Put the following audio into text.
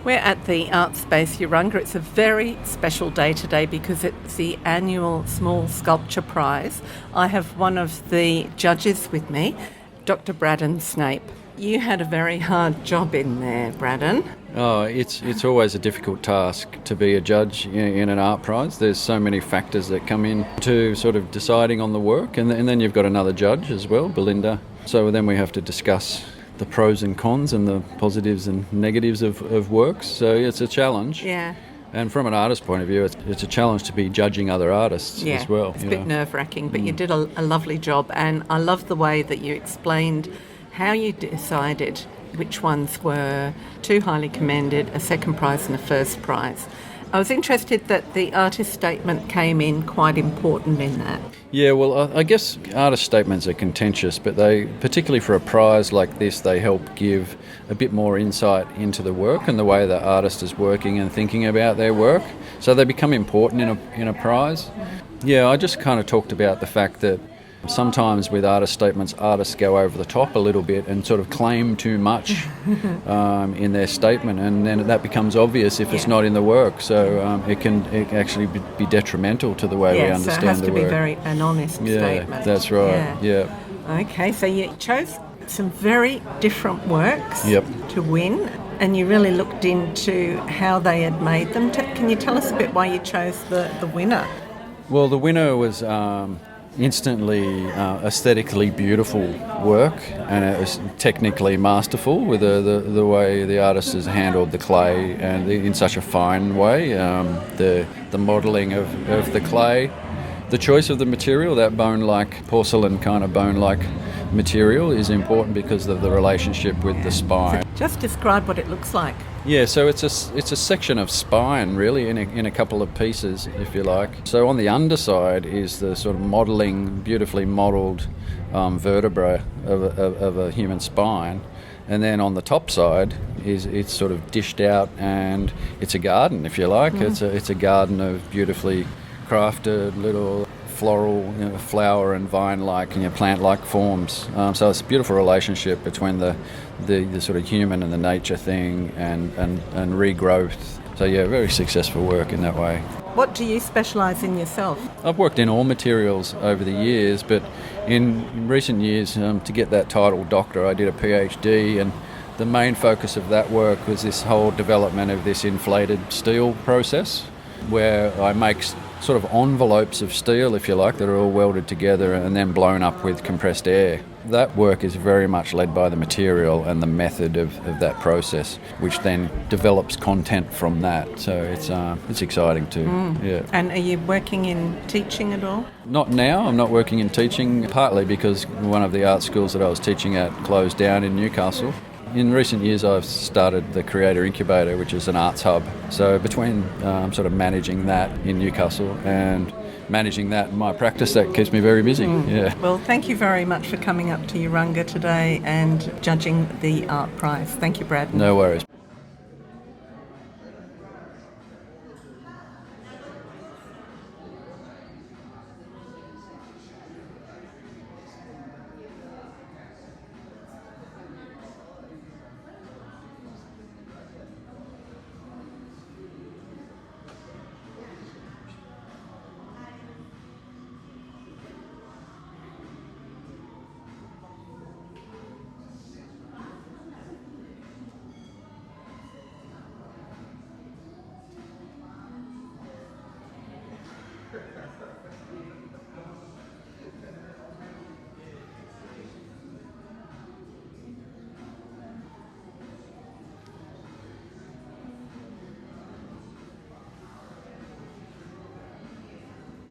We're at the Art Space Urunga. It's a very special day today because it's the annual Small Sculpture Prize. I have one of the judges with me, Dr Braddon Snape. You had a very hard job in there, Braddon. Oh, it's always a difficult task to be a judge in an art prize. There's so many factors that come in to sort of deciding on the work, and then you've got another judge as well, Belinda. So then we have to discuss the pros and cons and the positives and negatives of works. So it's a challenge. Yeah. And from an artist's point of view, it's a challenge to be judging other artists as well. It's a bit nerve-wracking, but you did a lovely job, and I love the way that you explained how you decided which ones were too highly commended, a second prize and a first prize. I was interested that the artist statement came in quite important in that. Yeah, well, I guess artist statements are contentious, but they, particularly for a prize like this, they help give a bit more insight into the work and the way the artist is working and thinking about their work. So they become important in a prize. Yeah, I just kind of talked about the fact that sometimes with artist statements, artists go over the top a little bit and sort of claim too much in their statement, and then that becomes obvious if it's not in the work. So it can actually be detrimental to the way we understand the work. So it has to be an honest statement. Yeah, that's right. Yeah. Okay, so you chose some very different works Yep. to win, and you really looked into how they had made them. Can you tell us a bit why you chose the winner? Well, the winner was instantly aesthetically beautiful work, and it was technically masterful with the way the artist has handled the clay and in such a fine way. The modelling of the clay, the choice of the material, that bone-like porcelain kind of bone-like material is important because of the relationship with the spine. So just describe what it looks like. Yeah, so it's a section of spine really in a couple of pieces, if you like. So on the underside is the sort of modelling, beautifully modelled vertebra of a human spine, and then on the top side it's sort of dished out, and it's a garden, if you like. It's a garden of beautifully crafted little floral, flower and vine-like and plant-like forms. So it's a beautiful relationship between the sort of human and the nature thing and regrowth. So yeah, very successful work in that way. What do you specialise in yourself? I've worked in all materials over the years, but in recent years, to get that title doctor, I did a PhD, and the main focus of that work was this whole development of this inflated steel process, where I make sort of envelopes of steel, if you like, that are all welded together and then blown up with compressed air. That work is very much led by the material and the method of that process, which then develops content from that. So it's exciting too. Yeah. And are you working in teaching at all? Not now. I'm not working in teaching, partly because one of the art schools that I was teaching at closed down in Newcastle. In recent years, I've started the Creator Incubator, which is an arts hub. So between sort of managing that in Newcastle and managing that in my practice, that keeps me very busy. Yeah. Well, thank you very much for coming up to Urunga today and judging the art prize. Thank you, Brad. No worries.